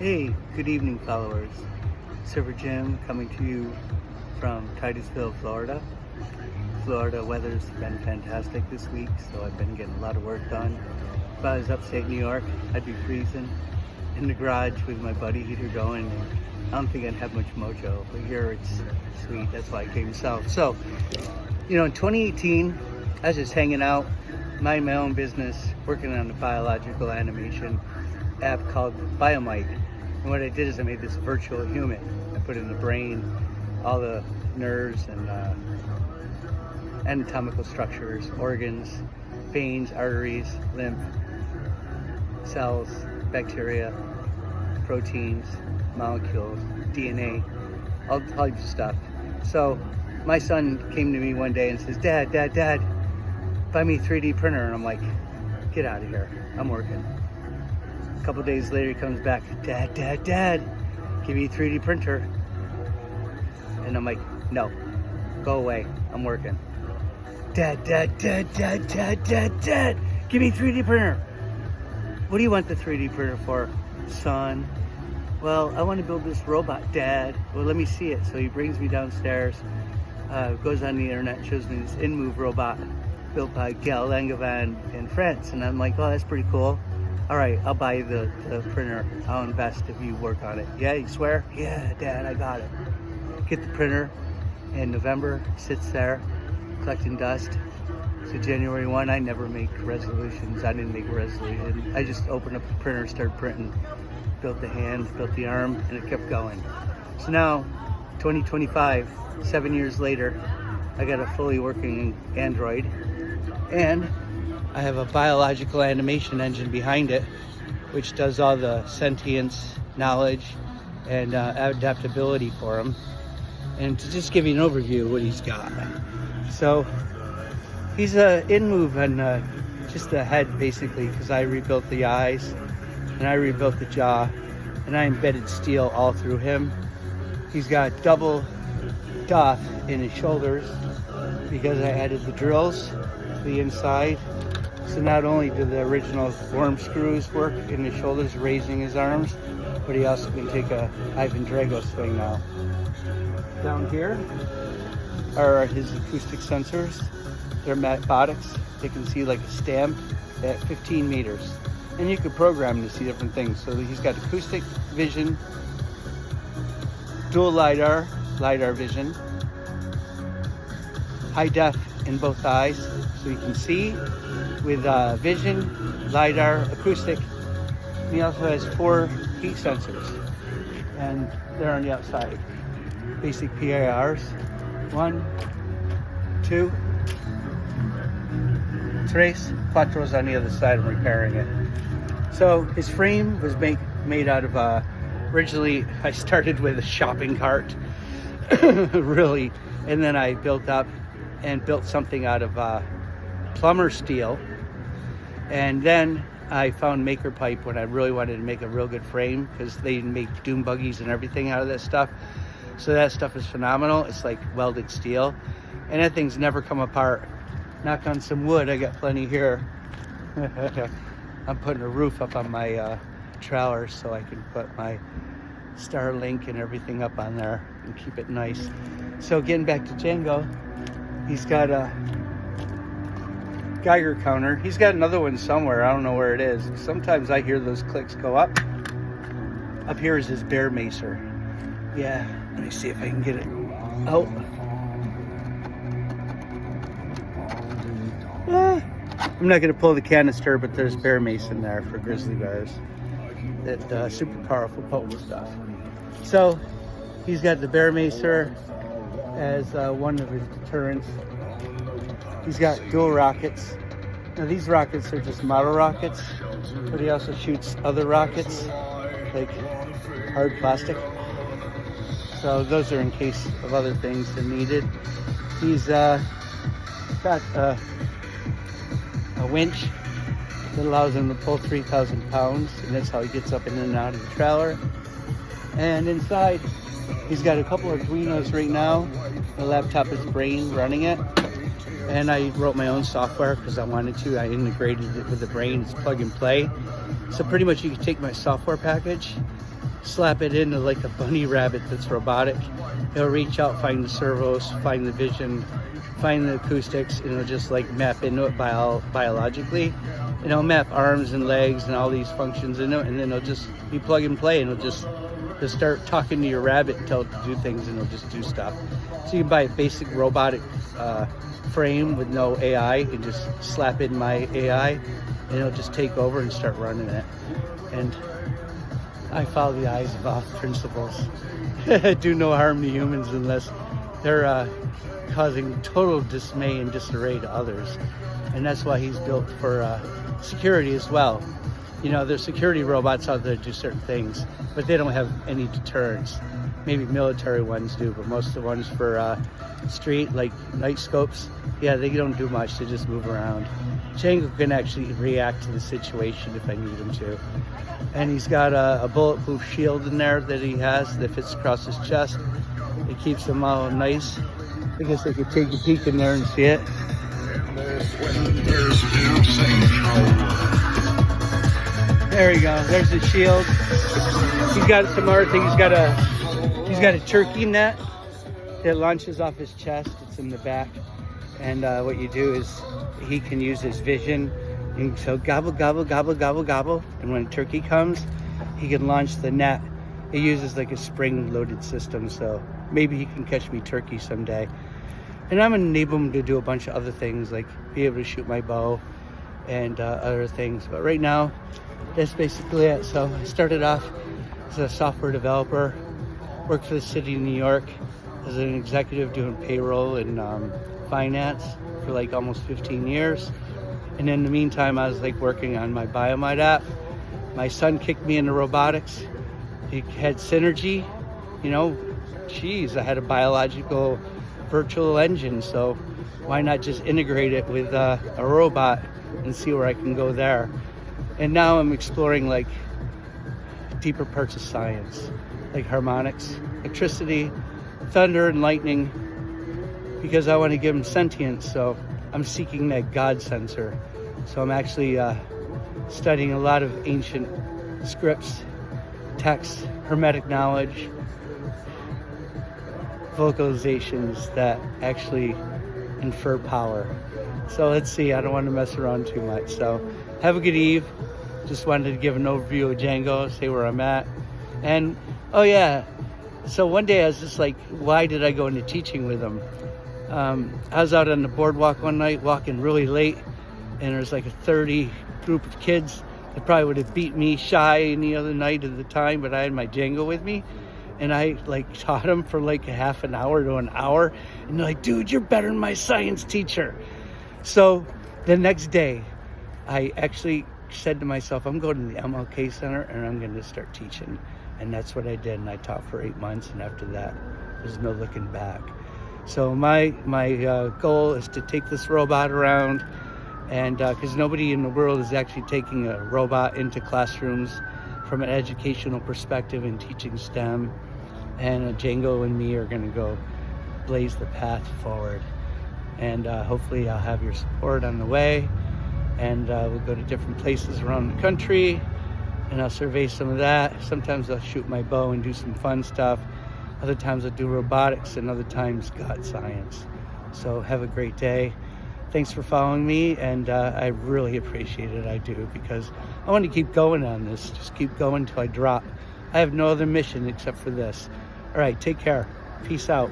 Hey, good evening, followers. Server Jim coming to you from Titusville, Florida. Florida weather's been fantastic this week, so I've been getting a lot of work done. If I was upstate New York, I'd be freezing in the garage with my buddy heater going, and I don't think I'd have much mojo, but here it's sweet. That's why I came south. So, in 2018, I was just hanging out, minding my own business, working on a biological animation app called Biomite. And what I did is I made this virtual human. I put in the brain, all the nerves and anatomical structures, organs, veins, arteries, lymph, cells, bacteria, proteins, molecules, DNA, all types of stuff. So my son came to me one day and says, Dad, buy me a 3D printer. And I'm like, get out of here, I'm working. A couple days later, he comes back, Dad, give me a 3D printer. And I'm like, no, go away, I'm working. Dad, give me a 3D printer. What do you want the 3D printer for, son? Well, I want to build this robot, Dad. Well, let me see it. So he brings me downstairs, goes on the internet, shows me this InMove robot built by Gael Langevin in France. And I'm like, oh, that's pretty cool. All right, I'll buy the printer. I'll invest if you work on it. Yeah, you swear? Yeah, Dad, I got it. Get the printer in November, sits there, collecting dust. So January 1, I never make resolutions. I didn't make a resolution. I just opened up the printer, started printing, built the hand, built the arm, and it kept going. So now, 2025, 7 years later, I got a fully working Android, and I have a biological animation engine behind it, which does all the sentience, knowledge, and adaptability for him. And to just give you an overview of what he's got. So he's a InMove and just the head, basically, because I rebuilt the eyes and I rebuilt the jaw and I embedded steel all through him. He's got double doff in his shoulders because I added the drills to the inside. So not only do the original worm screws work in his shoulders, raising his arms, but he also can take a Ivan Drago swing now. Down here are his acoustic sensors. They're robotics. They can see like a stamp at 15 meters. And you can program to see different things. So he's got acoustic vision, dual LiDAR vision, high def in both eyes, so you can see with vision, LiDAR, acoustic. And he also has 4 heat sensors, and they're on the outside. Basic PIRs. 1, 2, 3, 4's on the other side. I'm repairing it. So his frame was made out of, originally I started with a shopping cart, really, and then I built up and built something out of plumber steel. And then I found Maker Pipe when I really wanted to make a real good frame, because they make doom buggies and everything out of that stuff. So that stuff is phenomenal. It's like welded steel, and that thing's never come apart. Knock on some wood, I got plenty here. I'm putting a roof up on my trailer so I can put my Starlink and everything up on there and keep it nice. So getting back to Django, he's got a Geiger counter. He's got another one somewhere. I don't know where it is. Sometimes I hear those clicks go up. Up here is his bear macer. Yeah, let me see if I can get it out. I'm not going to pull the canister, but there's bear mace in there for grizzly bears. That super powerful, potent stuff. So he's got the bear macer as one of his deterrents. He's got dual rockets. Now these rockets are just model rockets, but he also shoots other rockets, like hard plastic. So those are in case of other things that are needed. He's got a winch that allows him to pull 3,000 pounds, and that's how he gets up in and out of the trailer. And inside, he's got a couple of Arduinos right now. The laptop is Brain running it. And I wrote my own software because I wanted to. I integrated it with the Brain. It's plug and play. So pretty much you can take my software package slap it into like a bunny rabbit that's robotic. It'll reach out, find the servos, find the vision, find the acoustics, and it'll just like map into it biologically. And it'll map arms and legs and all these functions into it, and then it'll just be plug and play, and it'll just start talking to your rabbit and tell it to do things, and it'll just do stuff. So you can buy a basic robotic frame with no AI and just slap in my AI, and it'll just take over and start running it. And I follow the eyes of off principles. Do no harm to humans unless they're causing total dismay and disarray to others. And that's why he's built for security as well. You know, there's security robots out there that do certain things, but they don't have any deterrence. Maybe military ones do, but most of the ones for street, like night scopes, yeah, they don't do much. They just move around. Jango can actually react to the situation if I need him to. And he's got a bulletproof shield in there that he has that fits across his chest. It keeps him all nice. I guess I could take a peek in there and see it. There you go. There's the shield. He's got some other things. He's got a turkey net that launches off his chest. It's in the back. And what you do is he can use his vision. And so gobble, gobble, gobble, gobble, gobble. And when a turkey comes, he can launch the net. It uses like a spring-loaded system, so maybe he can catch me turkey someday. And I'm gonna enable him to do a bunch of other things, like be able to shoot my bow and other things. But right now, that's basically it. So I started off as a software developer, worked for the city of New York as an executive doing payroll and finance for like almost 15 years. And in the meantime, I was like working on my Biomite app. My son kicked me into robotics. He had synergy, you know, geez, I had a biological virtual engine, so why not just integrate it with a robot and see where I can go there. And now I'm exploring like deeper parts of science, like harmonics, electricity, thunder, and lightning, because I want to give them sentience. So I'm seeking that God sensor. So I'm actually studying a lot of ancient scripts, texts, hermetic knowledge, vocalizations that actually infer power. So let's see, I don't want to mess around too much. So have a good eve. Just wanted to give an overview of Jango, say where I'm at. And oh yeah, so one day I was just like, why did I go into teaching with him? I was out on the boardwalk one night walking really late, and there was like a 30 group of kids that probably would have beat me shy any other night at the time, but I had my Jango with me. And I like taught them for like a half an hour to an hour. And they're like, dude, you're better than my science teacher. So the next day, I actually said to myself, I'm going to the MLK Center and I'm going to start teaching. And that's what I did. And I taught for 8 months. And after that, there's no looking back. So my goal is to take this robot around. And because nobody in the world is actually taking a robot into classrooms from an educational perspective and teaching STEM. And Jango and me are going to go blaze the path forward. And hopefully I'll have your support on the way. And we'll go to different places around the country, and I'll survey some of that. Sometimes I'll shoot my bow and do some fun stuff. Other times I'll do robotics, and other times God science. So have a great day. Thanks for following me, and I really appreciate it. I do, because I want to keep going on this. Just keep going until I drop. I have no other mission except for this. All right, take care. Peace out.